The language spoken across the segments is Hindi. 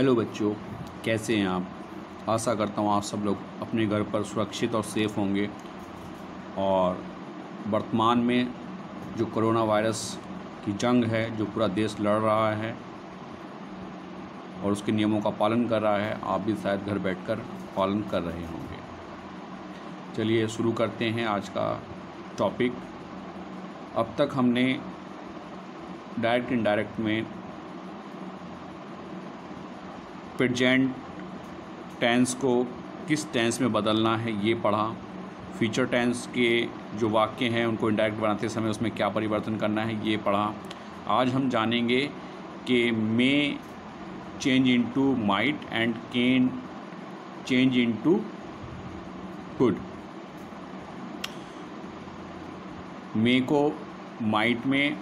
हेलो बच्चों, कैसे हैं आप। आशा करता हूँ आप सब लोग अपने घर पर सुरक्षित और सेफ़ होंगे। और वर्तमान में जो कोरोना वायरस की जंग है, जो पूरा देश लड़ रहा है और उसके नियमों का पालन कर रहा है, आप भी शायद घर बैठकर पालन कर रहे होंगे। चलिए शुरू करते हैं आज का टॉपिक। अब तक हमने डायरेक्ट इनडायरेक्ट में प्रेजेंट टेंस को किस टेंस में बदलना है ये पढ़ा। फ्यूचर टेंस के जो वाक्य हैं उनको इनडायरेक्ट बनाते समय उसमें क्या परिवर्तन करना है ये पढ़ा। आज हम जानेंगे कि may change into might and can change into could. May को माइट में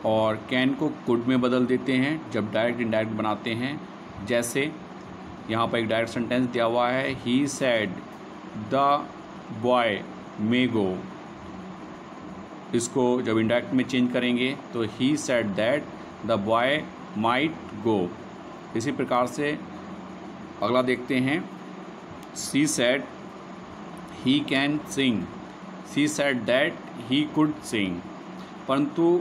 और कैन को कुड में बदल देते हैं जब डायरेक्ट इनडायरेक्ट बनाते हैं। जैसे यहाँ पर एक डायरेक्ट सेंटेंस दिया हुआ है, ही सेड द बॉय मे गो। इसको जब इनडायरेक्ट में चेंज करेंगे तो ही said that the boy might go. इसी प्रकार से अगला देखते हैं, she said he can sing, she said that he could sing. परंतु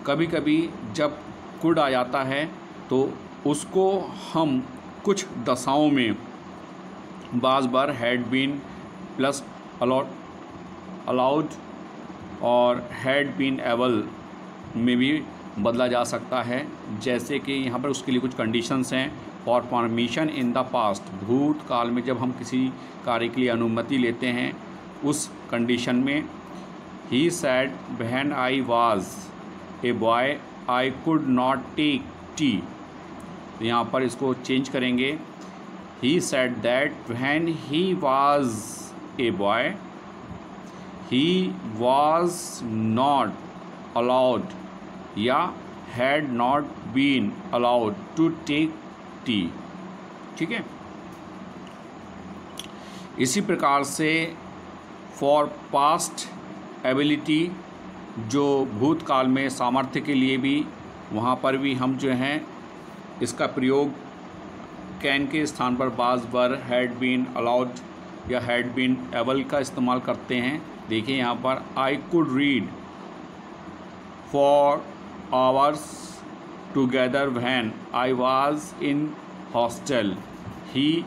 कभी कभी जब कुड आ जाता है तो उसको हम कुछ दशाओं में बाज़ बार हैड बीन प्लस अलाउड और हैड बीन एबल में भी बदला जा सकता है। जैसे कि यहाँ पर उसके लिए कुछ कंडीशंस हैं। For permission in the past, भूतकाल में जब हम किसी कार्य के लिए अनुमति लेते हैं उस कंडीशन में, he said when I was a boy I could not take tea. तो यहाँ पर इसको चेंज करेंगे, he said that when he was a boy he was not allowed या had not been allowed to take tea. ठीक है। इसी प्रकार से फॉर पास्ट एबिलिटी, जो भूतकाल में सामर्थ्य के लिए भी, वहाँ पर भी हम जो हैं इसका प्रयोग कैन के स्थान पर बाज़ बार हैड बीन अलाउड या हैड बीन एबल का इस्तेमाल करते हैं। देखिए यहाँ पर, I could read for hours together when I was in hostel. He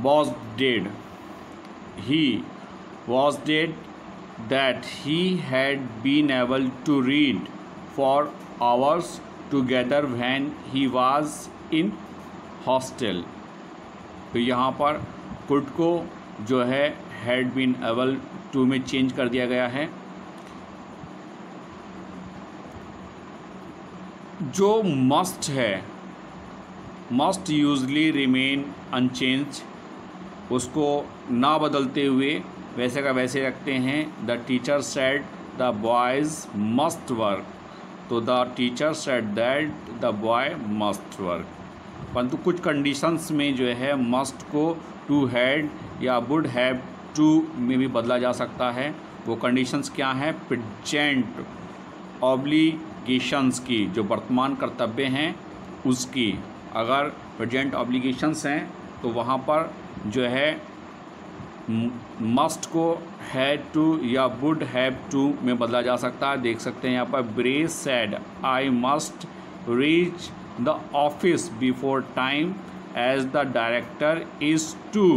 was dead, he was dead that he had been able to read for hours together when he was in hostel। तो यहाँ पर could को जो है had been able to में चेंज कर दिया गया है। जो must है, must usually remain unchanged, उसको ना बदलते हुए वैसे का वैसे रखते हैं। The teacher said the boys must work, तो the teacher said that the boy must work. परंतु कुछ कंडीशंस में जो है मस्ट को टू हैड या वुड हैव टू में भी बदला जा सकता है। वो कंडीशंस क्या हैं? प्रेजेंट ऑब्लिगेशंस की, जो वर्तमान कर्तव्य हैं उसकी। अगर प्रेजेंट ऑब्लिगेशंस हैं तो वहाँ पर जो है मस्ट को हैड टू या वुड हैव टू में बदला जा सकता है। देख सकते हैं यहाँ पर, Bruce said I must reach the office before time as the director is to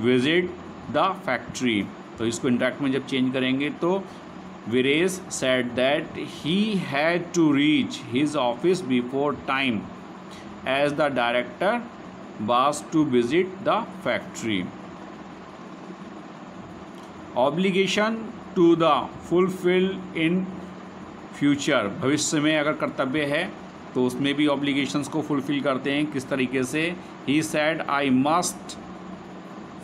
visit the factory. तो इसको इंटरेक्ट में जब चेंज करेंगे तो Bruce said that he had to reach his office before time as the director was to visit the factory. Obligation to the fulfil in future, भविष्य में अगर कर्तव्य है तो उसमें भी ऑब्लिगेशंस को फुलफिल करते हैं। किस तरीके से? He said I must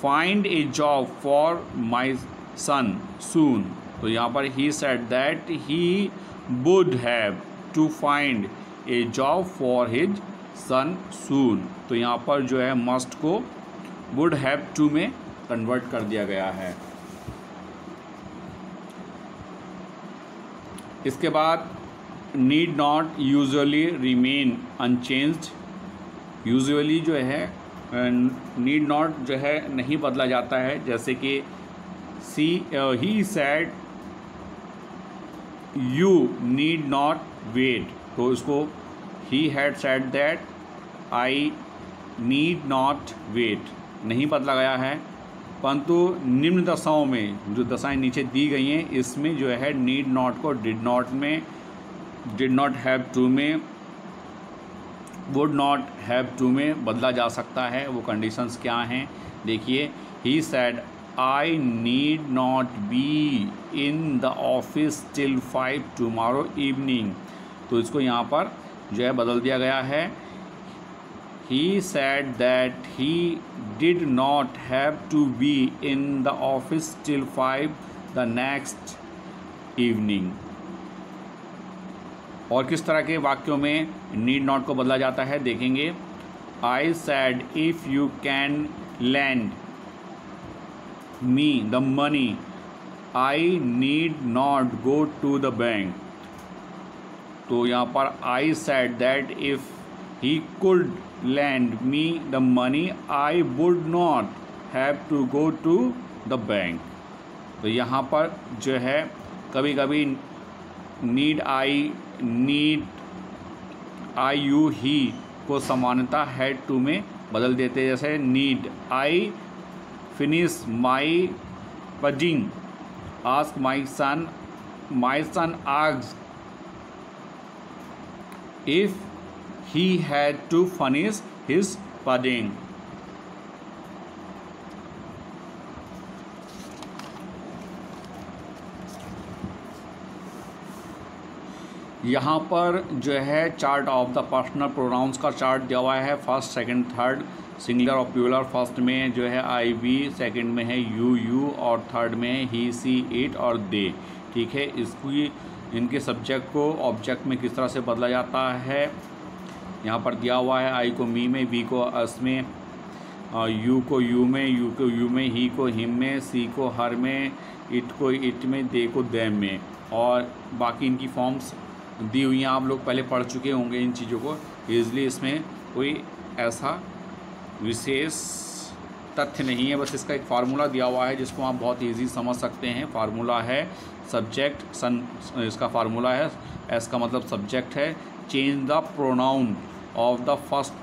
find a job for my son soon. तो यहाँ पर he said that he would have to find a job for his son soon. तो यहाँ पर जो है मस्ट को वुड हैव टू में कन्वर्ट कर दिया गया है। इसके बाद need not usually remain unchanged. Usually जो है नीड नॉट जो है नहीं बदला जाता है, जैसे कि he said you need not wait, तो इसको he had said that I need not wait नहीं बदला गया है। परंतु निम्न दशाओं में जो दशाएं नीचे दी गई हैं इसमें जो है नीड नॉट को डिड नॉट में, डिड नॉट हैव टू में, वुड नॉट हैव टू में बदला जा सकता है। वो कंडीशंस क्या हैं देखिए, he said I need not be in the office till 5 tomorrow evening, तो इसको यहाँ पर जो है बदल दिया गया है। He said that he did not have to be in the office till 5 the next evening। और किस तरह के वाक्यों में need not को बदला जाता है देखेंगे। I said if you can lend me the money I need not go to the bank, तो यहाँ पर I said that if he could lend me the money I would not have to go to the bank, तो यहाँ पर जो है कभी कभी need I, need I you he को समानता हैड टू में बदल देते हैं। जैसे नीड आई फिनिश माई पजिंग ask my son ask if he had to finish his pudding। यहाँ पर जो है chart of the personal pronouns का चार्ट दिया हुआ है, फर्स्ट सेकंड थर्ड, सिंगुलर और प्लूरल। फर्स्ट में जो है आई वी, सेकंड में है यू और थर्ड में है ही सी इट और दे। ठीक है, इसकी इनके सब्जेक्ट को ऑब्जेक्ट में किस तरह से बदला जाता है यहाँ पर दिया हुआ है। आई को मी में, वी को अस में, यू को यू में, यू को यू में, ही को हिम में, सी को हर में, इट को इट में, दे को देम में, और बाकी इनकी फॉर्म्स दी हुई हैं। आप लोग पहले पढ़ चुके होंगे इन चीज़ों को, ईज़िली इसमें कोई ऐसा विशेष तथ्य नहीं है, बस इसका एक फार्मूला दिया हुआ है जिसको आप बहुत ईजी समझ सकते हैं। फार्मूला है सब्जेक्ट सन, इसका फार्मूला है, एस का मतलब सब्जेक्ट है, change the pronoun of the first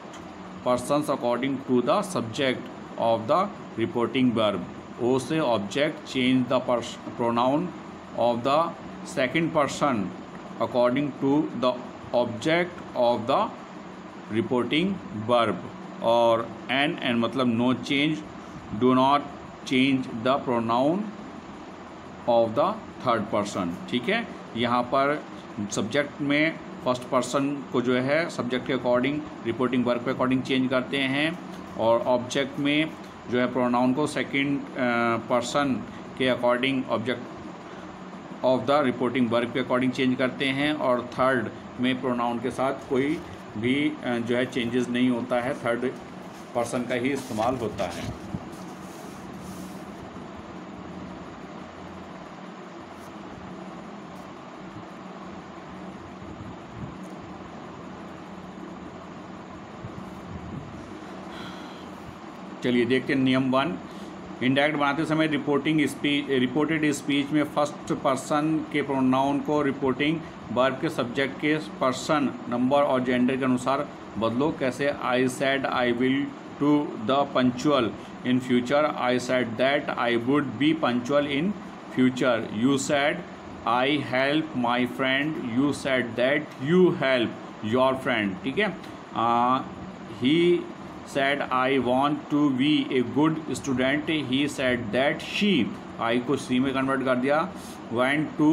persons according to the subject of the reporting verb। O से object change the pronoun of the second person according to the object of the reporting verb। और N मतलब no change, do not change the pronoun of the third person। ठीक है, यहाँ पर सब्जेक्ट में फर्स्ट पर्सन को जो है सब्जेक्ट के अकॉर्डिंग रिपोर्टिंग वर्ब के अकॉर्डिंग चेंज करते हैं, और ऑब्जेक्ट में जो है प्रोनाउन को सेकंड पर्सन के according object of the reporting verb के अकॉर्डिंग चेंज करते हैं, और थर्ड में प्रोनाउन के साथ कोई भी जो है चेंजेस नहीं होता है, थर्ड पर्सन का ही इस्तेमाल होता है। चलिए देखते हैं नियम 1। इंडायरेक्ट बनाते समय रिपोर्टेड स्पीच में फर्स्ट पर्सन के प्रोनाउन को रिपोर्टिंग वर्ब के सब्जेक्ट के पर्सन, नंबर और जेंडर के अनुसार बदलो। कैसे? I said I will to the punctual in future, I said that I would be punctual in future, you said I help my friend, you said that you help your friend. ठीक है, he said I want to be a good student, he said that she, I को C में कन्वर्ट कर दिया, want to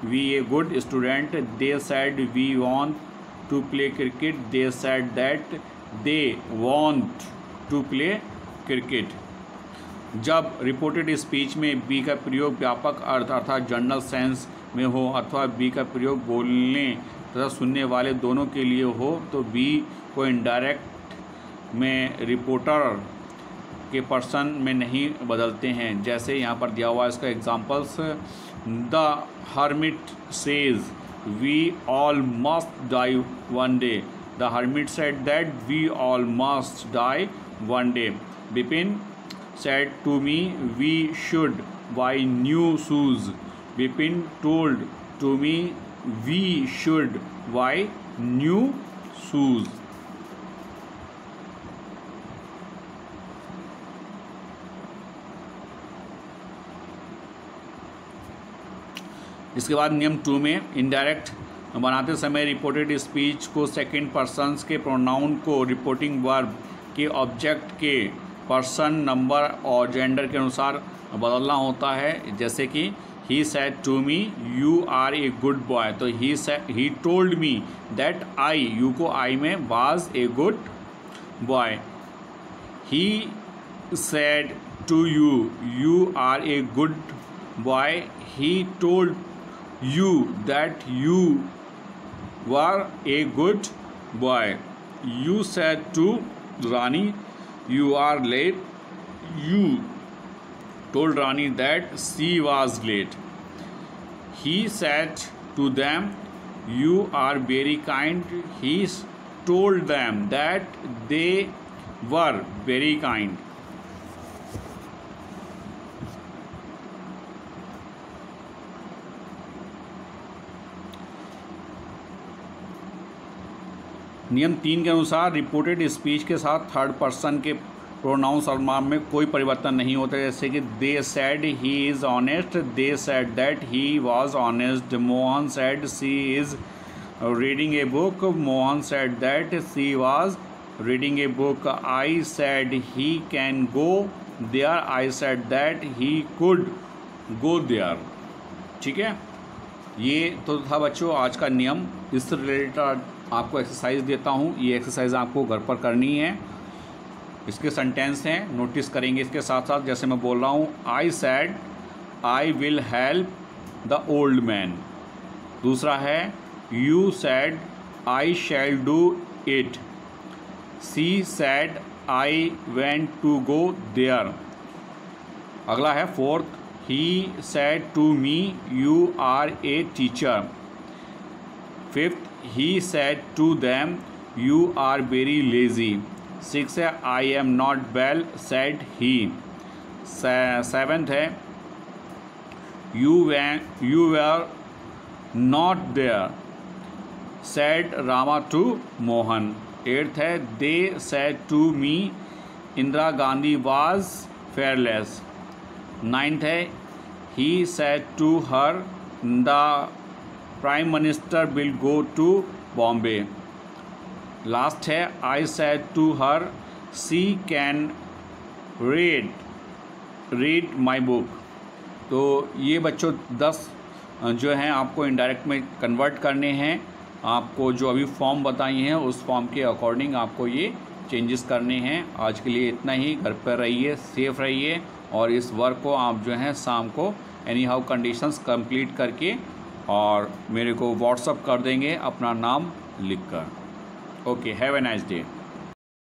be a good student, they said we want to play cricket, they said that they want to play cricket। जब रिपोर्टेड स्पीच में बी का प्रयोग व्यापक अर्थ अर्थात जनरल सेंस में हो अथवा बी का प्रयोग बोलने तथा सुनने वाले दोनों के लिए हो तो बी को इनडायरेक्ट में रिपोर्टर के पर्सन में नहीं बदलते हैं। जैसे यहाँ पर दिया हुआ है इसका examples, the hermit says we all must die one day. The hermit said that we all must die one day. Bipin said to me we should buy new shoes. Bipin told to me we should buy new shoes. इसके बाद नियम 2 में इनडायरेक्ट बनाते समय रिपोर्टेड स्पीच को सेकंड पर्सन्स के प्रोनाउन को रिपोर्टिंग वर्ब के ऑब्जेक्ट के पर्सन, नंबर और जेंडर के अनुसार बदलना होता है। जैसे कि he said to me you are a good boy, तो he told me that I, you को आई में, was a good boy. He said to you you are a good boy, he told you that you were a good boy. You said to Rani you are late. You told Rani that she was late. He said to them you are very kind. He told them that they were very kind. नियम 3 के अनुसार रिपोर्टेड स्पीच के साथ थर्ड पर्सन के प्रोनाउंस और नाम में कोई परिवर्तन नहीं होता। जैसे कि they said he is honest, they said that he was honest, Mohan said she is reading a book, Mohan said that she was reading a book. I said he can go there, I said that he could go there. ठीक है, ये तो था बच्चों आज का नियम। इस रिलेटेड आपको एक्सरसाइज देता हूँ, ये एक्सरसाइज आपको घर पर करनी है। इसके सेंटेंस हैं, नोटिस करेंगे इसके साथ साथ। जैसे मैं बोल रहा हूँ, I said I will help the old man. दूसरा है, you said I shall do it. She said I went to go there. अगला है fourth, he said to me you are a teacher. Fifth, he said to them you are very lazy. 6 है, I am not well said he. 7th है, you were not there said Rama to Mohan. 8th है, they said to me Indira Gandhi was fearless. 9th है, he said to her the Prime Minister will go to Bombay. Last है, I said to her she can read my book. तो ये बच्चों 10 जो हैं आपको इनडायरेक्ट में कन्वर्ट करने हैं। आपको जो अभी फॉर्म बताई हैं उस फॉर्म के अकॉर्डिंग आपको ये चेंजेस करने हैं। आज के लिए इतना ही। घर पर रहिए, सेफ रहिए और इस वर्क को आप जो है शाम को एनी हाउ कंडीशंस कंप्लीट करके और मेरे को व्हाट्सअप कर देंगे अपना नाम लिखकर। Okay, have a nice day.